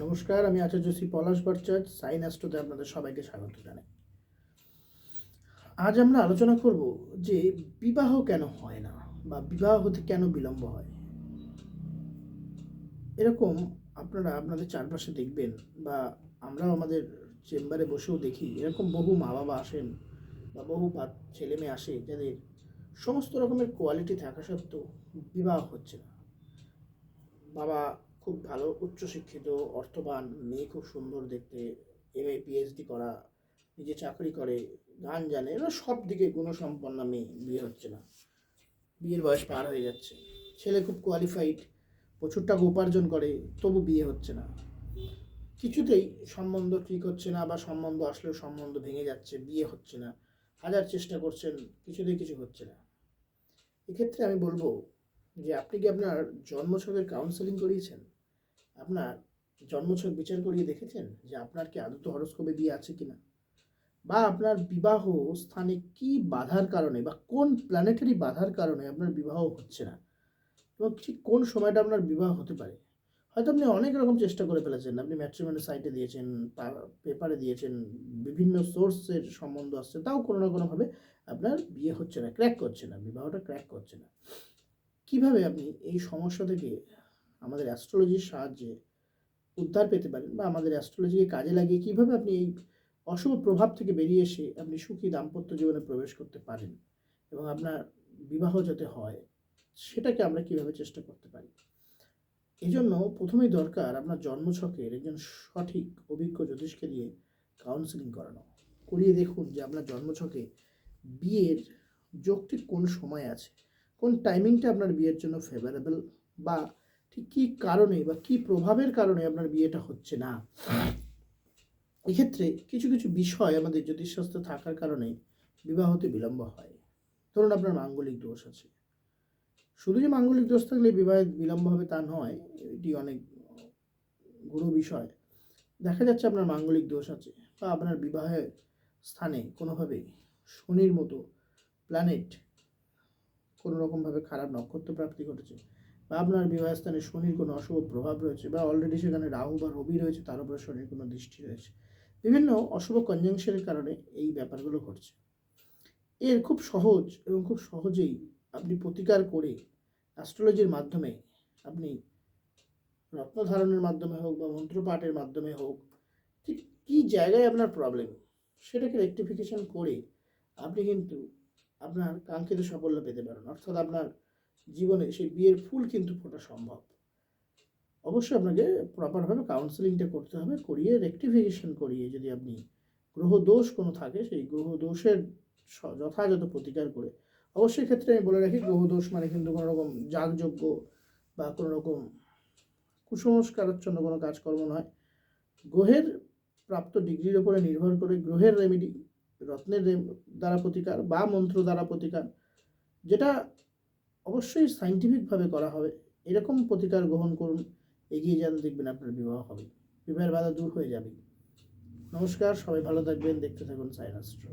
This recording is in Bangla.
নমস্কার, আমি আচার্য শ্রী পলাশ ভট্টাচার্য, সাইন অ্যাস্ট্রোতে আপনাদের সবাইকে স্বাগত জানাই। আজ আমরা আলোচনা করব যে বিবাহ কেন হয় না বা বিবাহ হতে কেন বিলম্ব হয়। এরকম আপনারা আপনাদের চারপাশে দেখবেন বা আমরাও আমাদের চেম্বারে বসেও দেখি, এরকম বহু মা বাবা আসেন বা বহু ছেলে মেয়ে আসে যাদের সমস্ত রকমের কোয়ালিটি থাকা সত্ত্বেও বিবাহ হচ্ছে না। বাবা খুব ভালো উচ্চশিক্ষিত, অর্থবান, মেয়ে খুব সুন্দর দেখতে, MA PhD করা, নিজে চাকরি করে, গান জানে, এরা সব দিকে গুণসম্পন্ন, মেয়ে বিয়ে হচ্ছে না। বিয়ের বয়স পার হয়ে যাচ্ছে। ছেলে খুব কোয়ালিফাইড, প্রচুর টাকা উপার্জন করে, তবু বিয়ে হচ্ছে না। কিছুতেই সম্বন্ধ ঠিক হচ্ছে না, বা সম্বন্ধ আসলেও সম্বন্ধ ভেঙে যাচ্ছে, বিয়ে হচ্ছে না। হাজার চেষ্টা করছেন, কিছুতেই কিছু হচ্ছে না। এক্ষেত্রে আমি বলবো যে আপনি কি আপনার জন্মছকের কাউন্সেলিং করিয়েছেন? আপনার জন্মছক বিচার করিয়ে দেখেছেন যে আপনার কি আদত হরস্কোপে বিয়ে আছে কিনা, বা আপনার বিবাহ স্থানে কি বাধার কারণে বা কোন প্ল্যানেটারি বাধার কারণে আপনার বিবাহ হচ্ছে না, এবং ঠিক কোন সময়টা আপনার বিবাহ হতে পারে। হয়তো আপনি অনেক রকম চেষ্টা করে ফেলেছেন, আপনি ম্যাট্রিমনি সাইটে দিয়েছেন, পেপারে দিয়েছেন, বিভিন্ন সোর্সের সম্বন্ধ আসছে, তাও কোনো না কোনোভাবে আপনার বিয়ে হচ্ছে না, ক্র্যাক করছে না, বিবাহটা ক্র্যাক করছে না। কিভাবে আপনি এই সমস্যা থেকে আমাদের অ্যাস্ট্রোলজির সাহায্যে উদ্ধার পেতে পারেন, বা আমাদের অ্যাস্ট্রোলজিকে কাজে লাগিয়ে কীভাবে আপনি এই অশুভ প্রভাব থেকে বেরিয়ে এসে আপনি সুখী দাম্পত্য জীবনে প্রবেশ করতে পারেন, এবং আপনার বিবাহ যাতে হয় সেটাকে আমরা কীভাবে চেষ্টা করতে পারি। এই জন্য প্রথমেই দরকার আপনার জন্মছকের একজন সঠিক অভিজ্ঞ জ্যোতিষকে দিয়ে কাউন্সিলিং করানো। করিয়ে দেখুন যে আপনার জন্মছকে বিয়ের যোগটি কোন সময় আছে, কোন টাইমিংটা আপনার বিয়ের জন্য ফেভারেবল, বা ঠিক কী কারণে বা কী প্রভাবের কারণে আপনার বিয়েটা হচ্ছে না। এক্ষেত্রে কিছু কিছু বিষয় আমাদের জ্যোতিষশাস্ত্রে থাকার কারণে বিবাহতে বিলম্ব হয়। ধরুন আপনার মাঙ্গলিক দোষ আছে। শুধু যে মাঙ্গলিক দোষ থাকলে বিবাহে বিলম্ব হবে তা নয়, এটি অনেক গুরু বিষয়। দেখা যাচ্ছে আপনার মাঙ্গলিক দোষ আছে, বা আপনার বিবাহের স্থানে কোনোভাবে শনির মতো প্ল্যানেট কোনো রকমভাবে খারাপ নক্ষত্র প্রাপ্তি ঘটেছে, বা আপনার বিবাহস্থানে শনির কোনো অশুভ প্রভাব রয়েছে, বা অলরেডি সেখানে রাহু বা রবি রয়েছে, তার উপরে শনির কোনো দৃষ্টি রয়েছে। বিভিন্ন অশুভ কনজাংশনের কারণে এই ব্যাপারগুলো ঘটছে। এর খুব সহজ এবং খুব সহজেই আপনি প্রতিকার করে অ্যাস্ট্রোলজির মাধ্যমে, আপনি রত্ন ধারণের মাধ্যমে হোক বা মন্ত্রপাঠের মাধ্যমে হোক, ঠিক কী জায়গায় আপনার প্রবলেম সেটাকে রেকটিফিকেশন করে আপনি কিন্তু আপনার কাঙ্ক্ষিত সাফল্য পেতে পারেন, অর্থাৎ আপনার জীবনে সেই বিয়ের ফুল কিন্তু ফোটা সম্ভব। অবশ্যই আপনাকে প্রপারভাবে কাউন্সেলিংটা করতে হবে, করিয়ে রেকটিফিকেশন করিয়ে, যদি আপনি গ্রহ দোষ কোনো থাকে সেই গ্রহ দোষের যথাযথ প্রতিকার করে। অবশ্যই ক্ষেত্রে আমি বলে রাখি, গ্রহ দোষ মানে কিন্তু কোনো রকম যাগযজ্ঞ বা কোনো রকম কুসংস্কারাচ্ছন্ন কোনো কাজকর্ম নয়। গ্রহের প্রাপ্ত ডিগ্রির উপরে নির্ভর করে গ্রহের রেমেডি, রত্নের দ্বারা প্রতিকার বা মন্ত্র দ্বারা প্রতিকার, যেটা অবশ্যই সাইন্টিফিকভাবে করা হবে, এরকম প্রতিকার গ্রহণ করুন, এগিয়ে যান, দেখবেন আপনার বিবাহ হবে, বিবাহের বাধা দূর হয়ে যাবে। নমস্কার, সবাই ভালো থাকবেন, দেখতে থাকুন সাইন অ্যাস্ট্রো।